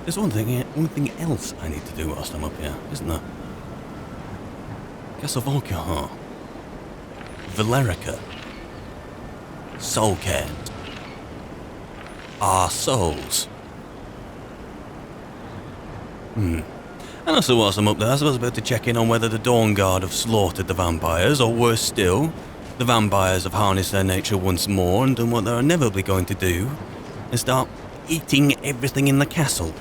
There's one thing else I need to do whilst I'm up here, isn't there? Castle Volkihar, Valerica, Soulcairn, our souls. And also whilst I'm up there, I suppose I'm about to check in on whether the Dawnguard have slaughtered the vampires, or worse still, the vampires have harnessed their nature once more and done what they're inevitably going to do, and start eating everything in the castle.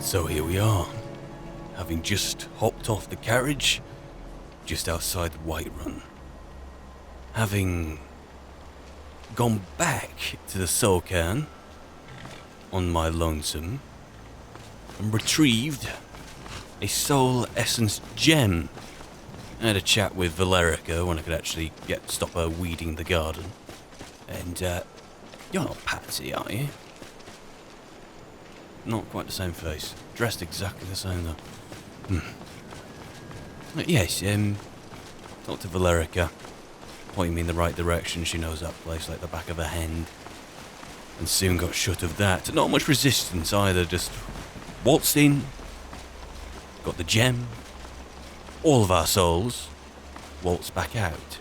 So here we are, having just hopped off the carriage just outside Whiterun. Having gone back to the Soulcairn on my lonesome and retrieved a soul essence gem. I had a chat with Valerica when I could actually stop her weeding the garden. And you're not Patsy, are you? Not quite the same face. Dressed exactly the same though. Yes, talked to Valerica, pointing me in the right direction. She knows that place like the back of her hand. And soon got shut of that. Not much resistance either, just waltzed in, got the gem, all of our souls, waltzed back out.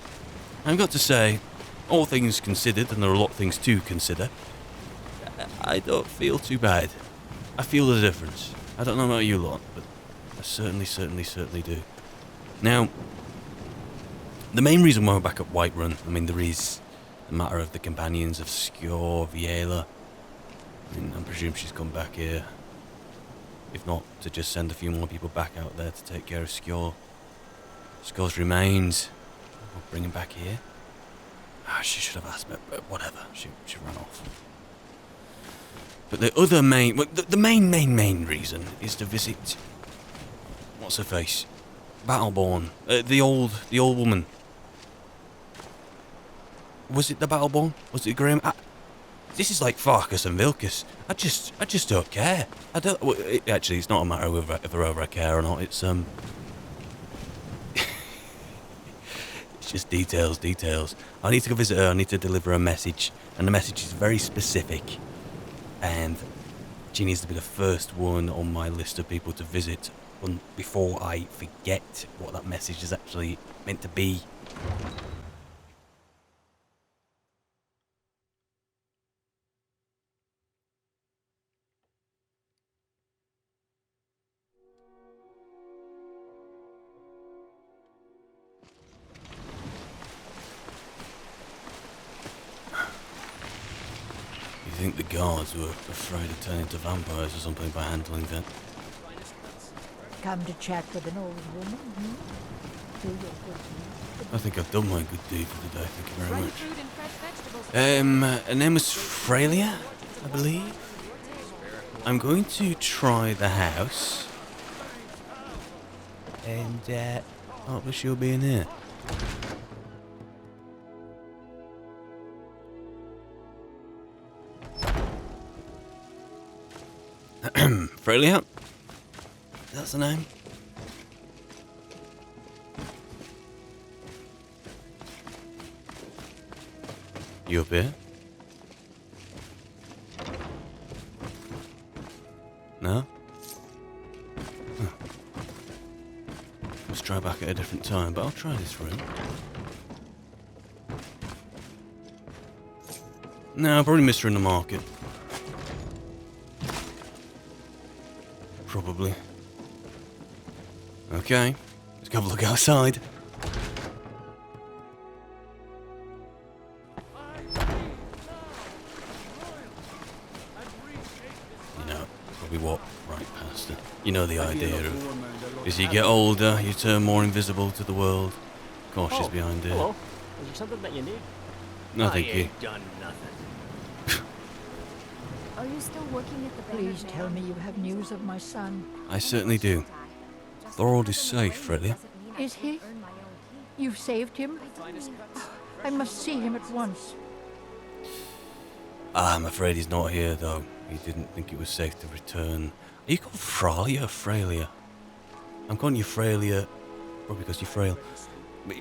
I've got to say, all things considered, and there are a lot of things to consider, I don't feel too bad. I feel the difference. I don't know about you lot, but I certainly do. Now, the main reason why we're back at Whiterun, I mean, there is the matter of the companions of Skyor, Viela. I mean, I'm presuming she's come back here. If not, to just send a few more people back out there to take care of Skyor. Skyor's remains. We'll bring him back here. She should have asked me, but whatever. She ran off. But the other the main reason is to visit, what's her face? Battleborn. The old woman. Was it the Battleborn? Was it Graham? This is like Farkas and Vilkas. I just don't care. I don't. Well, actually, it's not a matter of whether I care or not. It's it's just details. I need to go visit her. I need to deliver a message, and the message is very specific. And she needs to be the first one on my list of people to visit before I forget what that message is actually meant to be. I think the guards were afraid of turning into vampires or something by handling that. Come to chat with an old woman, I think I've done my good deed for the day, thank you very much. Her name was Freya, I believe. I'm going to try the house. And, hopefully she'll be in here. Freya? That's the name? You up here? No? Huh. Let's try back at a different time, but I'll try this room. No, I'll probably miss her in the market. Probably. Okay, let's go have a look outside. You know, probably walk right past her. You know the idea of, as you get older, you turn more invisible to the world. Of course, she's behind here. Hello. Is there something that you need? No, thank you. Done nothing. Are you still working at the please tell me you have news of my son. I certainly do. Thorold is safe, Freya. Is he? You've saved him? I must see him at once. I'm afraid he's not here, though. He didn't think it was safe to return. Are you called Fralia or Frailia? I'm calling you Frailia, probably because you're frail. But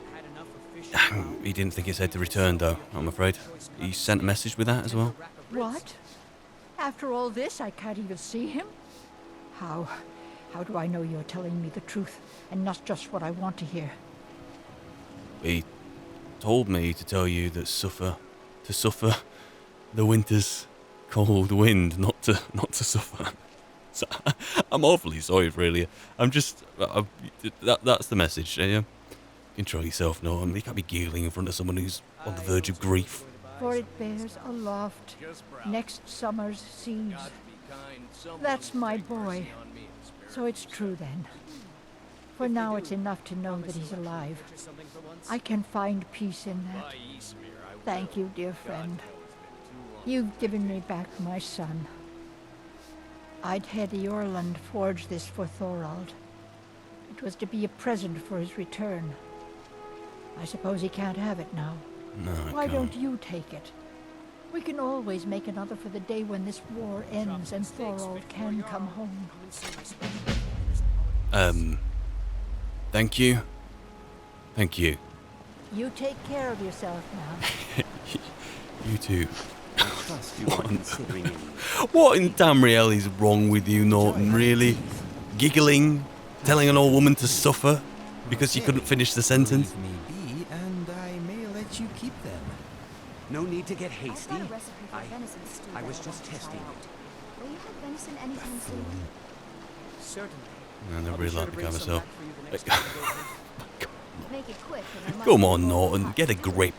he didn't think it said to return, though, I'm afraid. He sent a message with that as well. What? After all this, I can't even see him? How do I know you're telling me the truth and not just what I want to hear? He told me to tell you that suffer the winter's cold wind, not to suffer. So, I'm awfully sorry, Frailia. That's the message. Yeah? Control yourself, Norton. You can't be giggling in front of someone who's on the verge of grief. For it bears aloft next summer's seas. That's my boy. So it's true then. For now it's enough to know that he's alive. I can find peace in that. Thank you, dear friend. You've given me back my son. I'd had Eorlund forge this for Thorald. It was to be a present for his return. I suppose he can't have it now. No, I Why can't. don't you take it? We can always make another for the day when this war ends and Thorald can come home. Thank you. Thank you. You take care of yourself now. You too. I trust you are considering it. What in Tamriel is wrong with you, Norton, really? Giggling? Telling an old woman to suffer? Because you couldn't finish the sentence? Leave me be, and I may let you keep them. No need to get hasty. I've got a recipe for venison stew I was that just want to try testing out. it. Will you have venison anytime soon? Certainly. I never I'll be really sure like to the bring guy some myself. back for you the next time you go in. Make it quick. and I might Come be on, more Norton, hot. get a grip.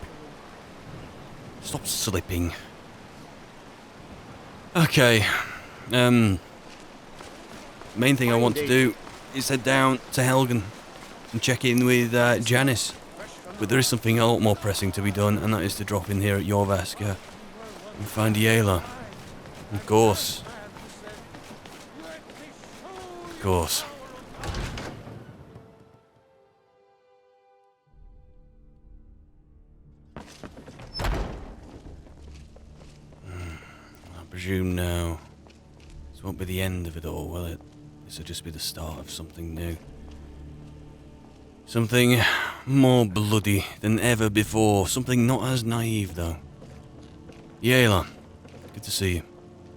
Stop slipping. Okay. Main thing I want to do is head down to Helgen and check in with Janice. But there is something a lot more pressing to be done, and that is to drop in here at Jorvaska and find Yela. Of course. Of course. I presume now this won't be the end of it all, will it? This will just be the start of something new. Something more bloody than ever before. Something not as naive, though. Yela, good to see you.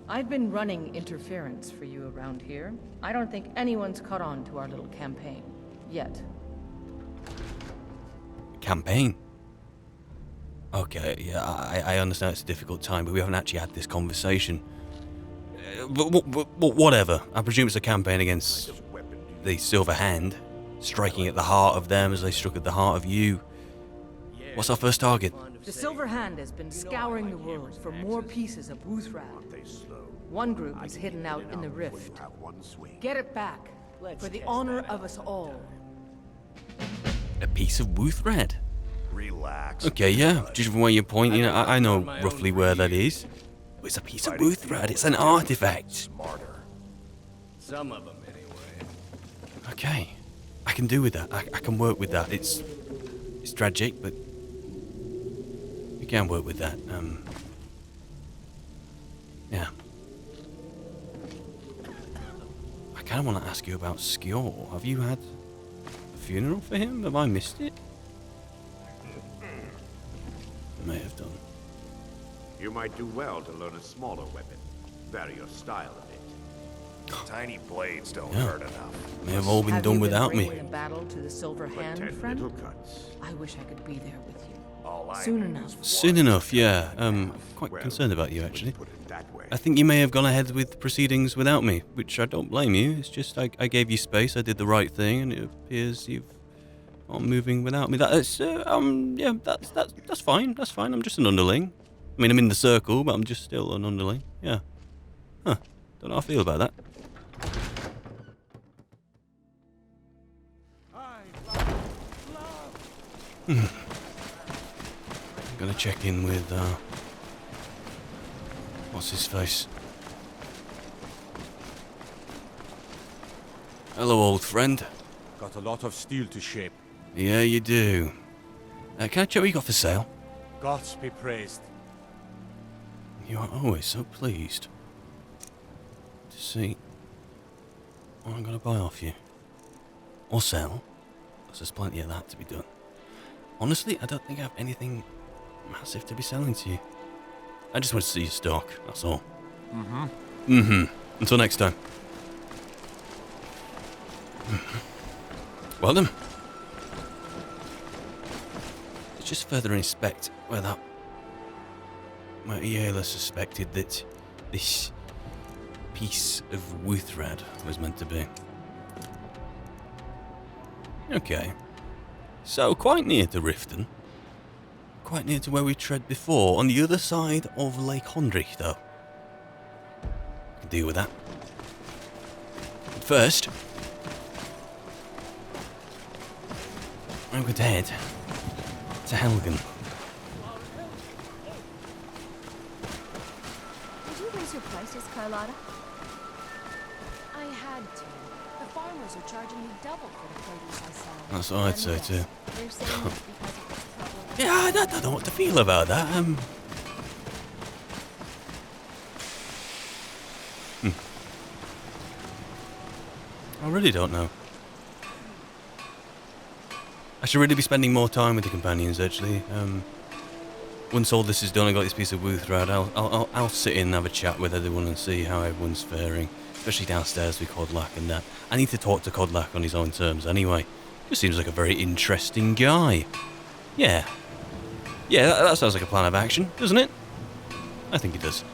I've been running interference for you around here. I don't think anyone's caught on to our little campaign. Yet. Campaign? Okay, yeah, I understand it's a difficult time, but we haven't actually had this conversation. But whatever. I presume it's a campaign against the Silver Hand, striking at the heart of them as they struck at the heart of you. What's our first target? The Silver Hand has been scouring the world for more pieces of Wuthrad. One group is hidden out in the rift. Get it back, for the honor of us all. A piece of Wuthrad? Relax. Okay, yeah, just from where you're pointing, I know roughly where that is. But it's a piece of Wuthrad, it's an artifact. Smarter. Some of them, anyway. Okay, I can do with that, I can work with that. It's tragic, but we can work with that. Yeah. I kind of want to ask you about Skjor. Have you had a funeral for him? Have I missed it? May have done. You might do well to learn a smaller weapon. Vary your style a bit. Tiny blades don't Yeah. hurt enough. May have all been Have done you without been me. bringing a battle to the Silver But Hand, 10 friend? little cuts. I wish I could be there with you. All I Soon need enough. is Soon one. enough, yeah. I'm quite Well, concerned about you, actually. Put it that way. I think you may have gone ahead with proceedings without me, which I don't blame you. It's just I gave you space, I did the right thing, and it appears you've not moving without me. That's yeah, that's fine. That's fine. I'm just an underling. I mean, I'm in the circle, but I'm just still an underling. Yeah. Huh. Don't know how I feel about that. I'm gonna check in with what's his face? Hello, old friend. Got a lot of steel to shape. Yeah, you do. Can I check what you got for sale? Gods be praised. You are always so pleased. see what I'm going to buy off you. Or sell, because there's plenty of that to be done. Honestly, I don't think I have anything massive to be selling to you. I just want to see your stock, that's all. Until next time. Well done. Let's just further inspect where Iela suspected that this piece of Wuthrad was meant to be. Okay. So, quite near to Riften. Quite near to where we tread before. On the other side of Lake Hondrich, though. I can deal with that. But first, I'm going to head to Helgen. Did you raise your prices, Carlotta? I had to. The farmers are charging me double for the produce I sell. That's what I'd say too. They're saying it's because of this trouble. Yeah, I don't know what to feel about that. I really don't know. I should really be spending more time with the companions, actually. Once all this is done, I got this piece of Wuthrad. I'll sit in and have a chat with everyone and see how everyone's faring, especially downstairs with Kodlak and that. I need to talk to Kodlak on his own terms, anyway. He seems like a very interesting guy. Yeah. Yeah, that sounds like a plan of action, doesn't it? I think it does.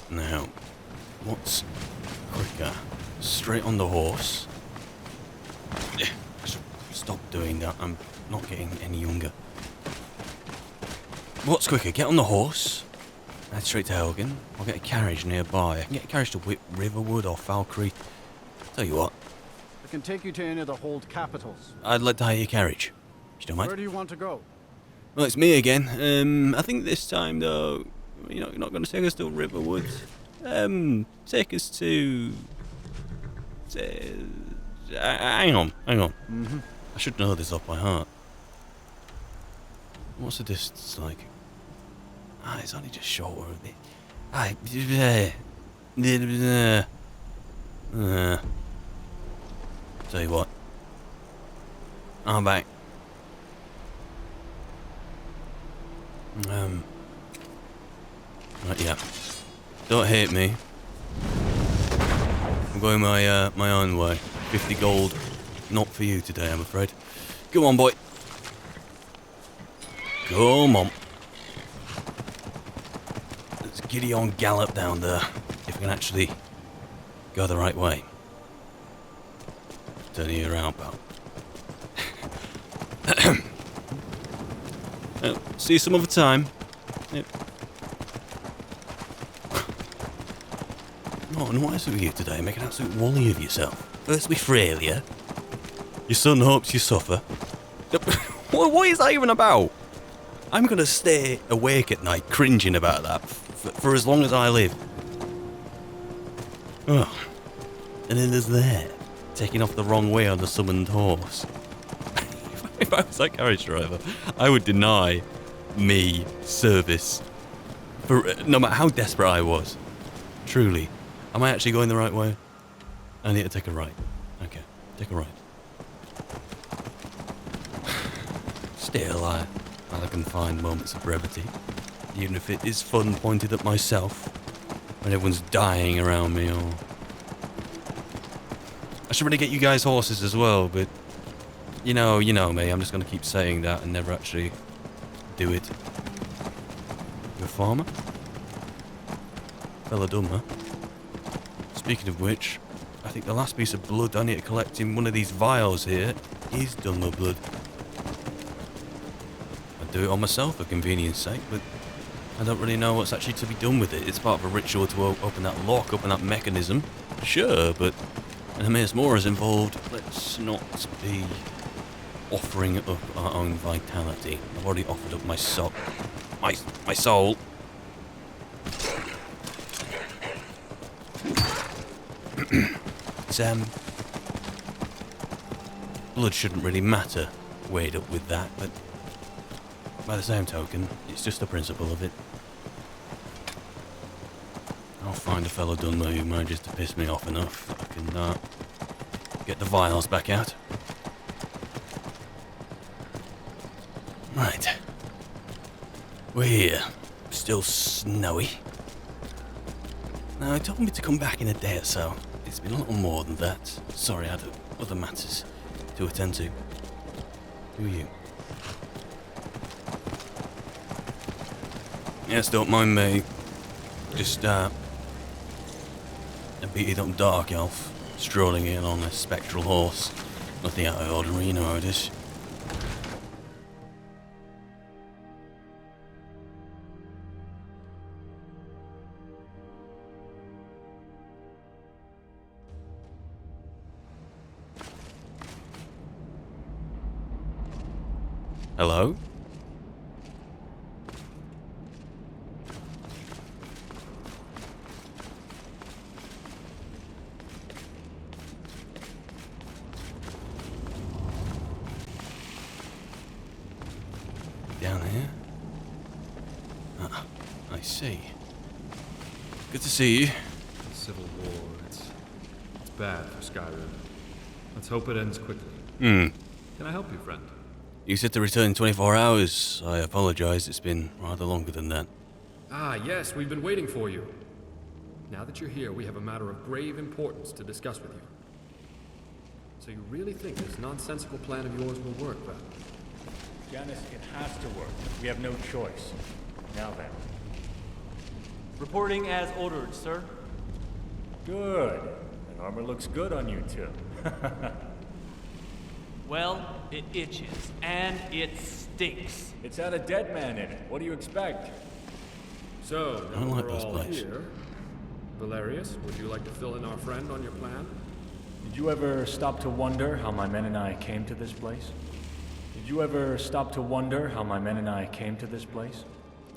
Now, what's quicker? Straight on the horse. I should stop doing that. I'm not getting any younger. What's quicker? Get on the horse. Head straight to Helgen. I'll get a carriage nearby. I can get a carriage to Riverwood or Falkreath. Tell you what. I can take you to any of the hold capitals. I'd like to hire your carriage. If you don't mind. Where do you want to go? Well, it's me again. I think this time, though, you're not going to take us to Riverwood. Take us to... hang on. I should know this off by heart. What's the distance like? It's only just short of it. Tell you what. I'm back. Right, yeah. Don't hate me. I'm going my own way. 50 gold. Not for you today, I'm afraid. Come on, boy. Come on. Let's giddy on gallop down there. If we can actually go the right way. Turn you around, pal. See you some other time. Yep. Norton, what is it with you today? Make an absolute wally of yourself. First with Freya. Your son hopes you suffer. What is that even about? I'm going to stay awake at night cringing about that for as long as I live. Oh. And then there's there, taking off the wrong way on the summoned horse. If I was that carriage driver, I would deny me service for no matter how desperate I was. Truly. Am I actually going the right way? I need to take a right. Okay, take a right. Still, I can find moments of brevity, even if it is fun pointed at myself when everyone's dying around me. Or I should really get you guys horses as well, but you know me. I'm just gonna keep saying that and never actually do it. You a farmer? Fella dumb, huh? Speaking of which, I think the last piece of blood I need to collect in one of these vials here is Dunmer blood. I'd do it on myself for convenience sake, but I don't really know what's actually to be done with it. It's part of a ritual to open that lock, open that mechanism. Sure, but when Amias Mora is involved, let's not be offering up our own vitality. I've already offered up my soul. My soul. blood shouldn't really matter weighed up with that, but by the same token, it's just the principle of it. I'll find a fellow Dunmer who manages to piss me off enough that I can get the vials back out. Right. We're here. Still snowy. Now, he told me to come back in a day or so. It's been a little more than that. Sorry, I had other matters to attend to. Who are you? Yes, don't mind me. Just, a beaten up dark elf, strolling in on a spectral horse. Nothing out of the ordinary, you know how it is. Hello? Down here? Ah, I see. Good to see you. The Civil War, it's bad for Skyrim. Let's hope it ends quickly. Can I help you, friend? You said to return in 24 hours. I apologize, it's been rather longer than that. Ah, yes, we've been waiting for you. Now that you're here, we have a matter of grave importance to discuss with you. So you really think this nonsensical plan of yours will work, Val? Janice, it has to work. We have no choice. Now then. Reporting as ordered, sir. Good. That armor looks good on you two. Well, it itches, and it stinks. It's had a dead man in it. What do you expect? So, I now don't like we're those all plays. here. Valerius, would you like to fill in our friend on your plan? Did you ever stop to wonder how my men and I came to this place? Did you ever stop to wonder how my men and I came to this place?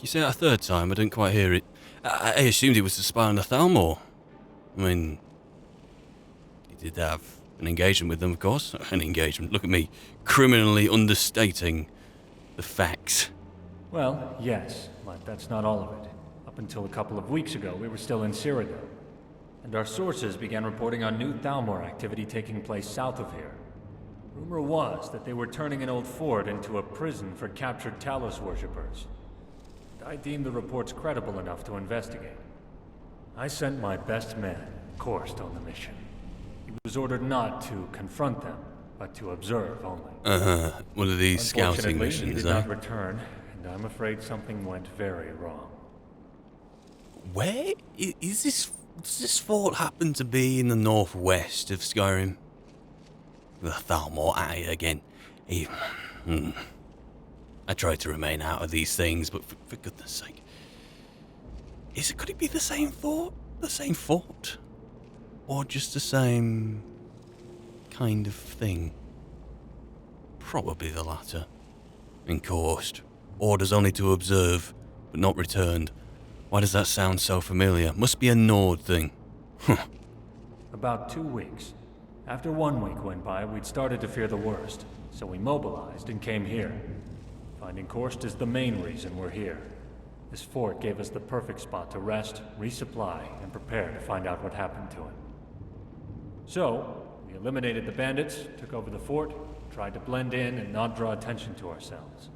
You say that a third time? I didn't quite hear it. I assumed it was to spy on the Thalmor. I mean, you did have an engagement with them, of course. An engagement. Look at me, criminally understating the facts. Well, yes, but that's not all of it. Up until a couple of weeks ago, we were still in Cyrodiil, and our sources began reporting on new Thalmor activity taking place south of here. Rumor was that they were turning an old fort into a prison for captured Talos worshippers. I deemed the reports credible enough to investigate. I sent my best man, Korst, on the mission. He was ordered not to confront them, but to observe only. One of these scouting missions, he did not return, and I'm afraid something went very wrong. Where is this? Does this fort happen to be in the northwest of Skyrim? The Thalmor at it again. I try to remain out of these things, but for goodness sake. Could it be the same fort? The same fort? Or just the same kind of thing? Probably the latter. Encouraged. Orders only to observe, but not returned. Why does that sound so familiar? Must be a Nord thing. About 2 weeks. After 1 week went by, we'd started to fear the worst, so we mobilized and came here. Finding Korst is the main reason we're here. This fort gave us the perfect spot to rest, resupply, and prepare to find out what happened to him. So, we eliminated the bandits, took over the fort, tried to blend in and not draw attention to ourselves.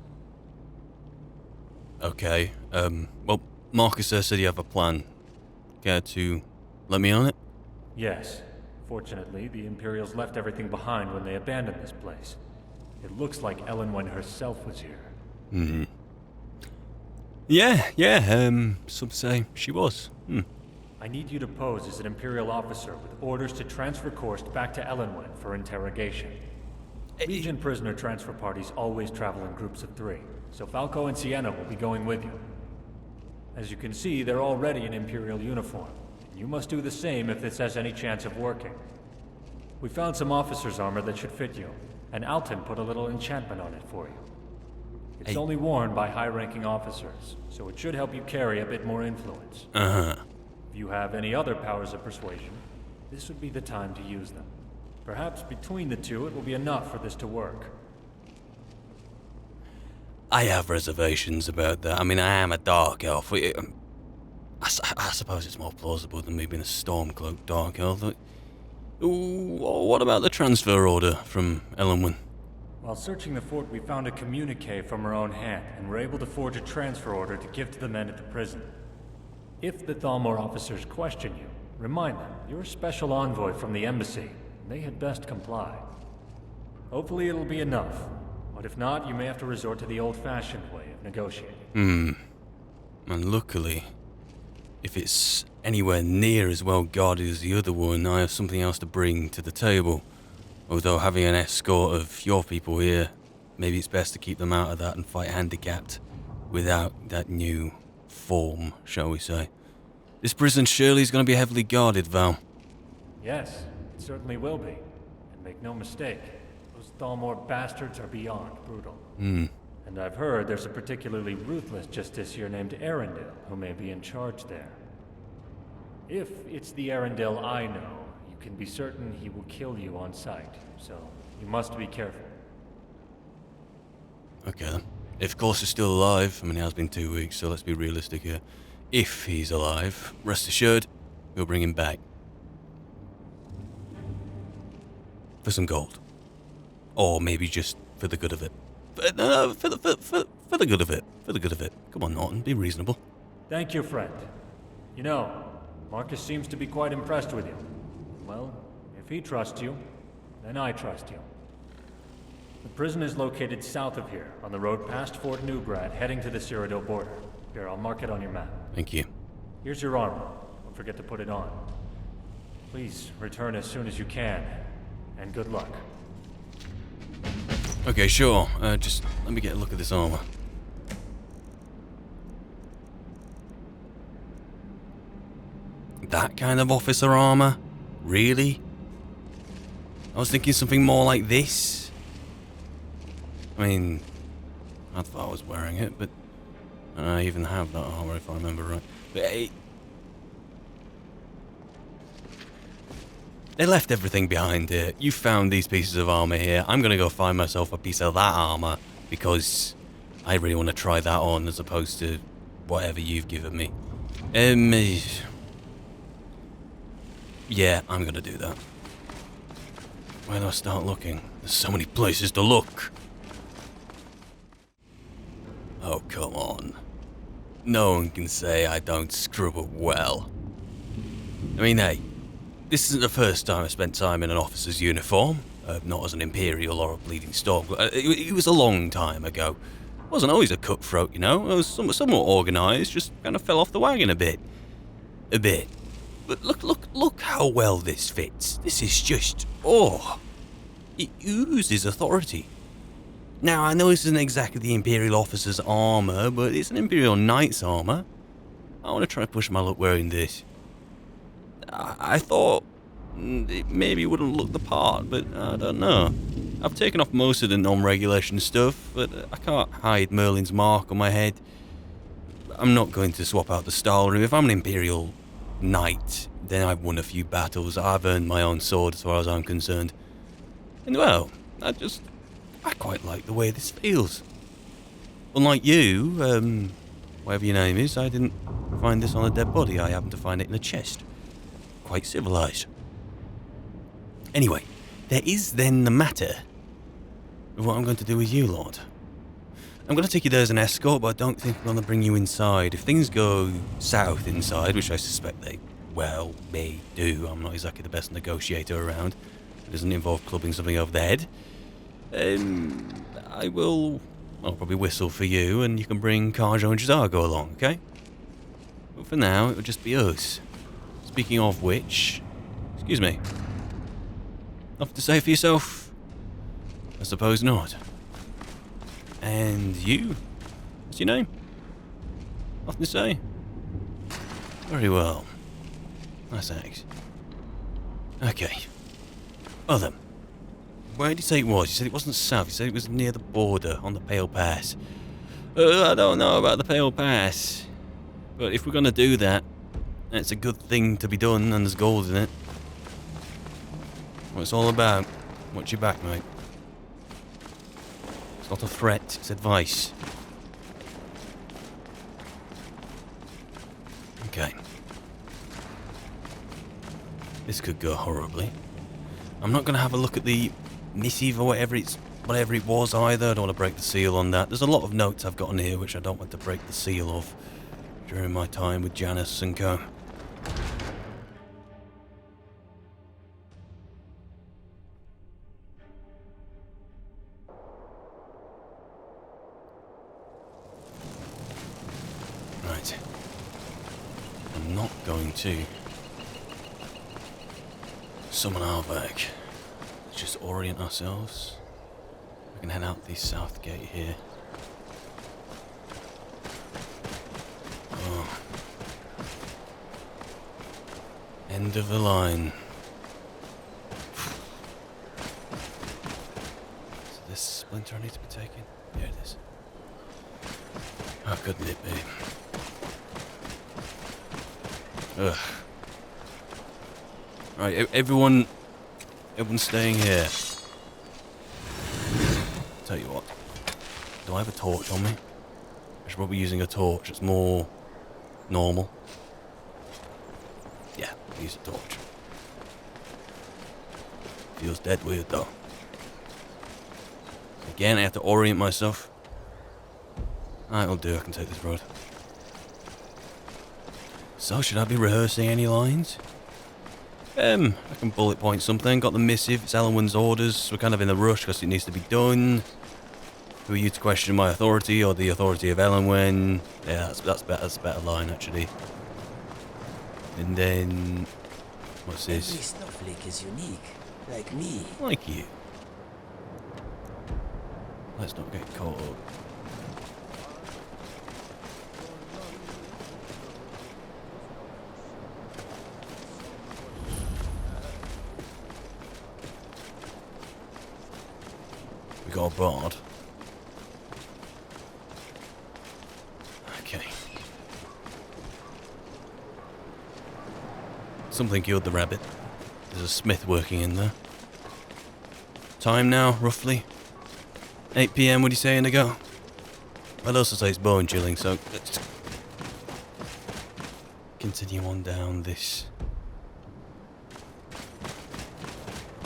Okay, well, Marcus said you have a plan. Care to let me on it? Yes. Fortunately, the Imperials left everything behind when they abandoned this place. It looks like Elenwen herself was here. Yeah, some say she was. I need you to pose as an Imperial officer with orders to transfer Korst back to Elenwen for interrogation. Legion prisoner transfer parties always travel in groups of 3, so Falco and Sienna will be going with you. As you can see, they're already in Imperial uniform. You must do the same if this has any chance of working. We found some officer's armor that should fit you, and Alton put a little enchantment on it for you. It's only worn by high-ranking officers, so it should help you carry a bit more influence. If you have any other powers of persuasion, this would be the time to use them. Perhaps between the two it will be enough for this to work. I have reservations about that. I mean, I am a dark elf. I suppose it's more plausible than me being a storm-cloaked dark elf. Ooh, what about the transfer order from Elenwen? While searching the fort, we found a communique from her own hand, and were able to forge a transfer order to give to the men at the prison. If the Thalmor officers question you, remind them you're a special envoy from the embassy, and they had best comply. Hopefully it'll be enough, but if not, you may have to resort to the old-fashioned way of negotiating. And luckily, if it's anywhere near as well guarded as the other one, I have something else to bring to the table. Although having an escort of your people here, maybe it's best to keep them out of that and fight handicapped without that new form, shall we say. This prison surely is going to be heavily guarded, Val. Yes, it certainly will be. And make no mistake, those Thalmor bastards are beyond brutal. And I've heard there's a particularly ruthless justiciar named Arundel who may be in charge there. If it's the Arundel I know, you can be certain he will kill you on sight, so you must be careful. Okay then. If Course is still alive, I mean, it has been 2 weeks, so let's be realistic here. If he's alive, rest assured, we'll bring him back. For some gold. Or maybe just for the good of it. But no, for the good of it. For the good of it. Come on, Norton, be reasonable. Thank you, friend. You know, Marcus seems to be quite impressed with you. Well, if he trusts you, then I trust you. The prison is located south of here, on the road past Fort Newgrad, heading to the Cyrodiil border. Here, I'll mark it on your map. Thank you. Here's your armor. Don't forget to put it on. Please return as soon as you can, and good luck. Okay, sure. Just let me get a look at this armor. That kind of officer armor? Really? I was thinking something more like this. I mean, I thought I was wearing it, but I even have that armor if I remember right. But they left everything behind here. You found these pieces of armor here. I'm gonna go find myself a piece of that armor because I really want to try that on as opposed to whatever you've given me. Yeah, I'm gonna do that. Where do I start looking? There's so many places to look. Oh, come on. No one can say I don't scrub up well. I mean, hey, this isn't the first time I spent time in an officer's uniform. Not as an Imperial or a Bleeding Storm. It was a long time ago. I wasn't always a cutthroat, you know. I was somewhat organised, just kind of fell off the wagon a bit. A bit. But look how well this fits. This is just, it oozes authority. Now, I know this isn't exactly the Imperial officer's armour, but it's an Imperial Knight's armour. I want to try to push my luck wearing this. I thought it maybe wouldn't look the part, but I don't know. I've taken off most of the non-regulation stuff, but I can't hide Merlin's mark on my head. I'm not going to swap out the style room. If I'm an Imperial Knight, then I've won a few battles. I've earned my own sword as far as I'm concerned. And well, I quite like the way this feels. Unlike you, whatever your name is, I didn't find this on a dead body. I happened to find it in a chest. Quite civilized. Anyway, there is then the matter of what I'm going to do with you, Lord. I'm going to take you there as an escort, but I don't think I'm going to bring you inside. If things go south inside, which I suspect they, well, may do, I'm not exactly the best negotiator around. It doesn't involve clubbing something over the head. I'll probably whistle for you, and you can bring Karjo and Jazargo along, okay? But for now, it will just be us. Speaking of which, excuse me. Nothing to say for yourself? I suppose not. And you? What's your name? Nothing to say? Very well. Nice axe. Okay. Well then. Where did you say it was? You said it wasn't south. You said it was near the border, on the Pale Pass. I don't know about the Pale Pass. But if we're going to do that, it's a good thing to be done, and there's gold in it. What it's all about. Watch your back, mate. It's not a threat, it's advice. Okay. This could go horribly. I'm not going to have a look at the missive or whatever it was either. I don't want to break the seal on that. There's a lot of notes I've got on here which I don't want to break the seal of during my time with Janice and co. Right. I'm not going to summon Arvak. Let's just orient ourselves. We can head out the south gate here. Oh. End of the line. Is this splinter I need to be taking? Here it is. How couldn't it be? Ugh. Right, everyone staying here. Tell you what, do I have a torch on me? I should probably be using a torch, it's more normal. Yeah, use a torch. Feels dead weird though. Again, I have to orient myself. Alright, I'll do, I can take this road. So, should I be rehearsing any lines? I can bullet point something. Got the missive, it's Ellenwyn's orders. We're kind of in a rush because it needs to be done. Who are you to question my authority or the authority of Ellenwyn? Yeah, that's better. That's a better line actually. And then, what's this? Every snowflake is unique, like me. Like you. Let's not get caught up. We got a bard. Okay. Something killed the rabbit. There's a smith working in there. Time now, roughly? 8 PM, what are you saying to go? I'd also say it's bone chilling, so let's continue on down this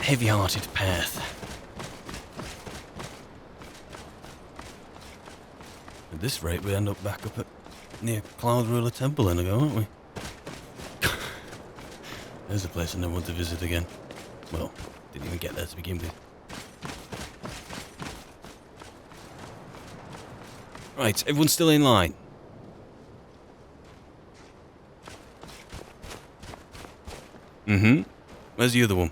heavy-hearted path. At this rate, we end up back up at near Cloud Ruler Temple in a go, aren't we? There's a place I never want to visit again. Well, didn't even get there to begin with. Right, everyone's still in line. Mm-hmm. Where's the other one?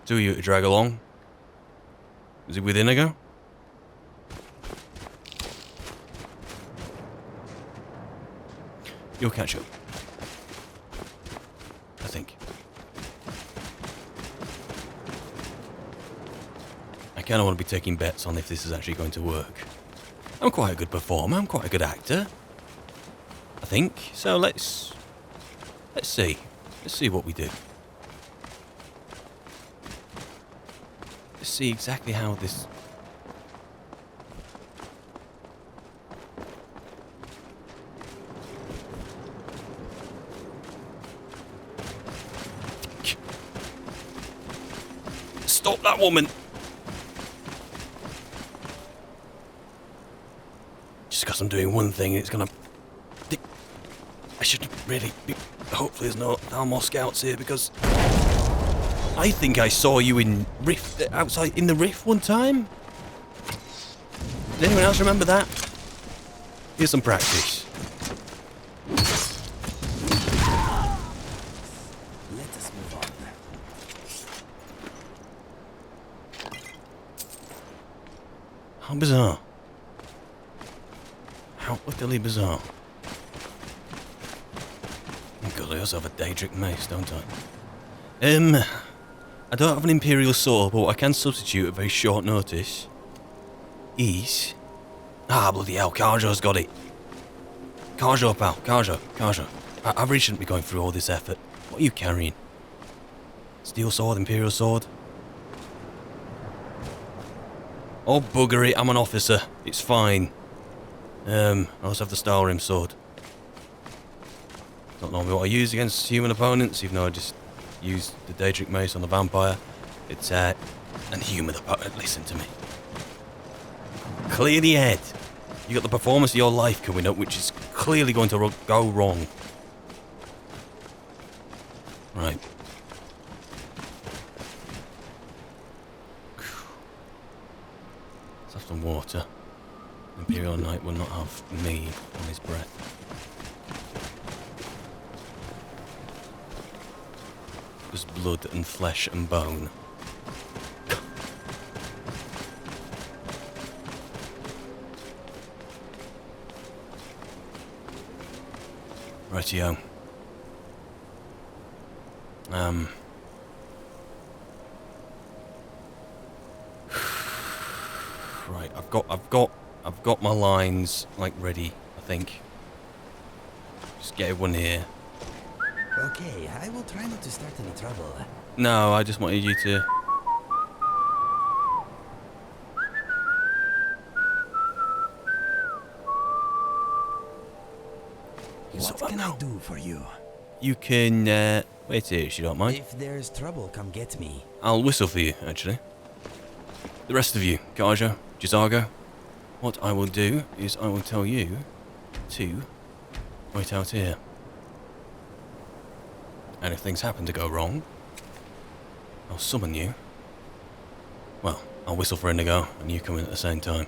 Two of you to drag along. Is he within a go? You'll catch up. I think. I kind of want to be taking bets on if this is actually going to work. I'm quite a good performer. I'm quite a good actor. I think. So let's see. Let's see what we do. Let's see exactly how this... Stop that woman! Just because I'm doing one thing, it's gonna... I shouldn't really be... Hopefully there's no more scouts here, because... I think I saw you in Rift... outside in the Rift one time? Does anyone else remember that? Here's some practice. Let us move on. How bizarre. How utterly bizarre. Oh God, I also have a Daedric mace, don't I? I don't have an Imperial sword, but what I can substitute at very short notice is... Ah, bloody hell, Karjo's got it. Karjo, pal, Karjo. I really shouldn't be going through all this effort. What are you carrying? Steel sword, Imperial sword. Oh, bugger it, I'm an officer. It's fine. I also have the Skyrim sword. Don't know what I use against human opponents, even though I just used the Daedric mace on the vampire. It's, and human opponent, listen to me. Clear the head. You got the performance of your life coming up, which is clearly going to go wrong. Right. Let's have some water. Imperial Knight will not have me on his breath. Just blood and flesh and bone. Rightio. Right, I've got my lines like ready, I think. Just get everyone here. Okay, I will try not to start any trouble. No, I just wanted you to. What can I do for you? You can wait here if you don't mind. If there's trouble, come get me. I'll whistle for you, actually. The rest of you, Gaja, Jazago, what I will do is I will tell you to wait out here. And if things happen to go wrong, I'll summon you. Well, I'll whistle for Indigo, and you come in at the same time.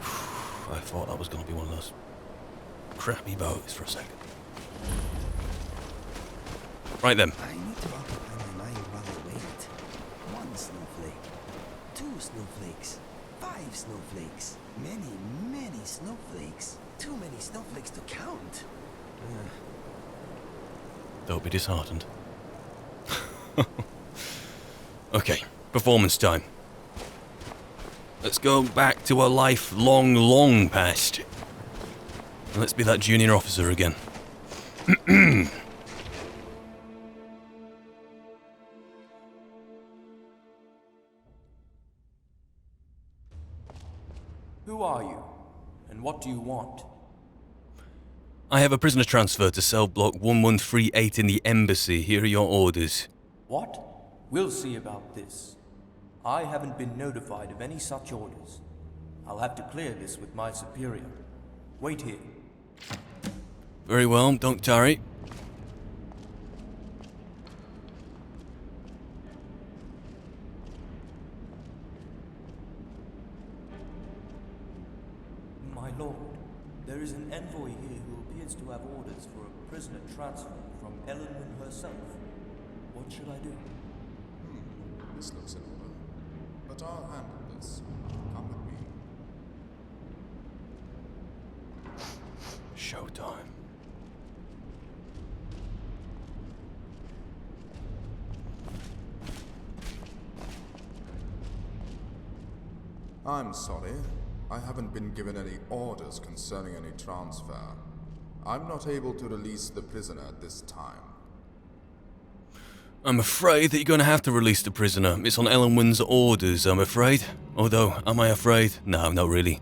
I thought that was going to be one of those crappy boats for a second. Right then. I need to occupy my mind while I wait. 1 snowflake. 2 snowflakes. 5 snowflakes. Many snowflakes. Too many snowflakes to count. Don't be disheartened. Okay, performance time. Let's go back to a life long past. And let's be that junior officer again. Who are you? And what do you want? I have a prisoner transfer to cell block 1138 in the embassy. Here are your orders. What? We'll see about this. I haven't been notified of any such orders. I'll have to clear this with my superior. Wait here. Very well, don't tarry. My lord, there is an envoy here who appears to have orders for a prisoner transfer from Elenwen herself. What should I do? This looks in order. But I'll handle this. Come with me. Showtime. I'm sorry. I haven't been given any orders concerning any transfer. I'm not able to release the prisoner at this time. I'm afraid that you're going to have to release the prisoner. It's on Elenwen's orders, I'm afraid. Although, am I afraid? No, not really.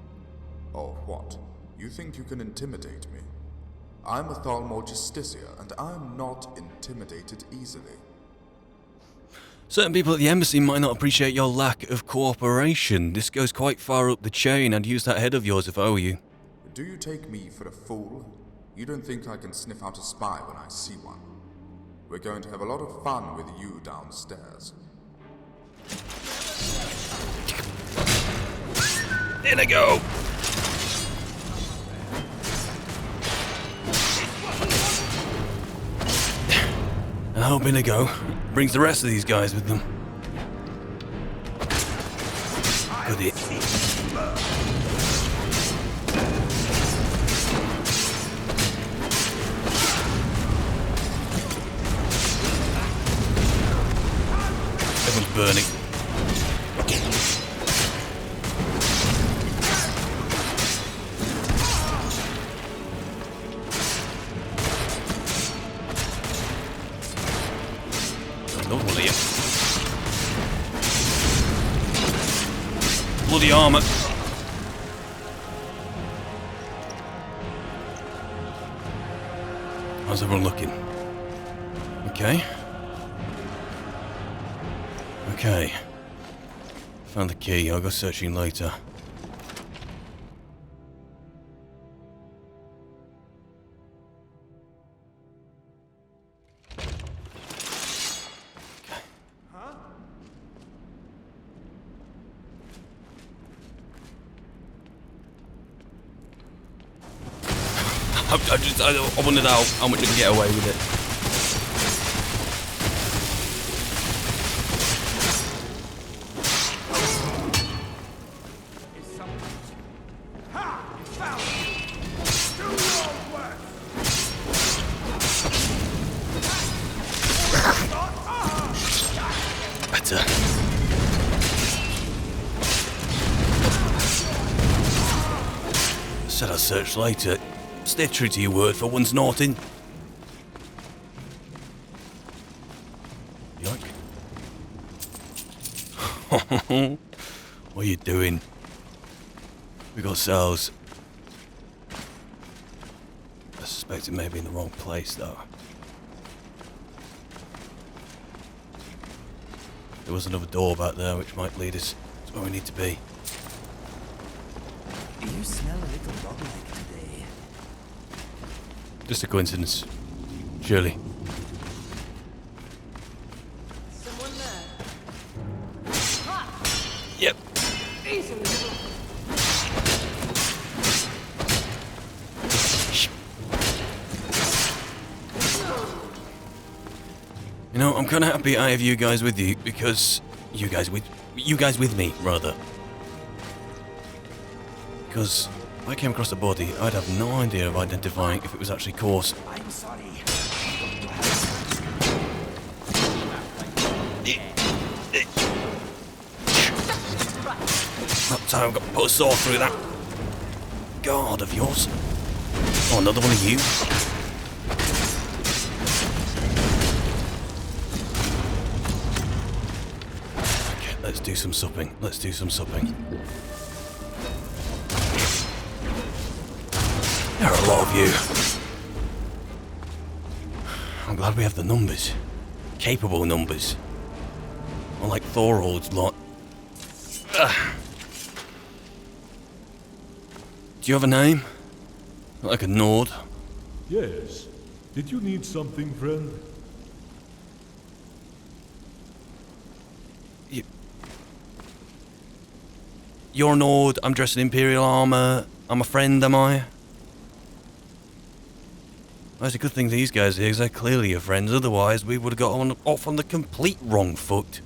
Oh, what? You think you can intimidate me? I'm a Thalmor Justicia, and I'm not intimidated easily. Certain people at the embassy might not appreciate your lack of cooperation. This goes quite far up the chain. I'd use that head of yours if I were you. Do you take me for a fool? You don't think I can sniff out a spy when I see one? We're going to have a lot of fun with you downstairs. In I go! And I hope Inigo brings the rest of these guys with them. Goody. Everyone's burning. bloody armour. How's everyone looking? Okay. Okay. Found the key. I'll go searching later. I wondered how much I can get away with it. Better. Said I'll search later. Stay true to your word for once, Norton. Yoink. What are you doing? We got cells. I suspect it may be in the wrong place, though. There was another door back there which might lead us to where we need to be. You smell a little dog-like today. Just a coincidence. Surely. Someone there. Yep. Easily. You know, I'm kind of happy I have you guys with you because you guys with me rather. Because if I came across a body, I'd have no idea of identifying if it was actually coarse. I'm sorry. That time I've got to put a saw through that guard of yours. Oh, another one of you. Okay, let's do some supping. Let's do some supping. There are a lot of you. I'm glad we have the numbers. Capable numbers. Unlike Thorhold's lot. Ugh. Do you have a name? Like a Nord? Yes. Did you need something, friend? You're a Nord, I'm dressed in Imperial armour. I'm a friend, am I? Well, it's a good thing these guys are here, because they're clearly your friends. Otherwise, we would have got off on the complete wrong foot.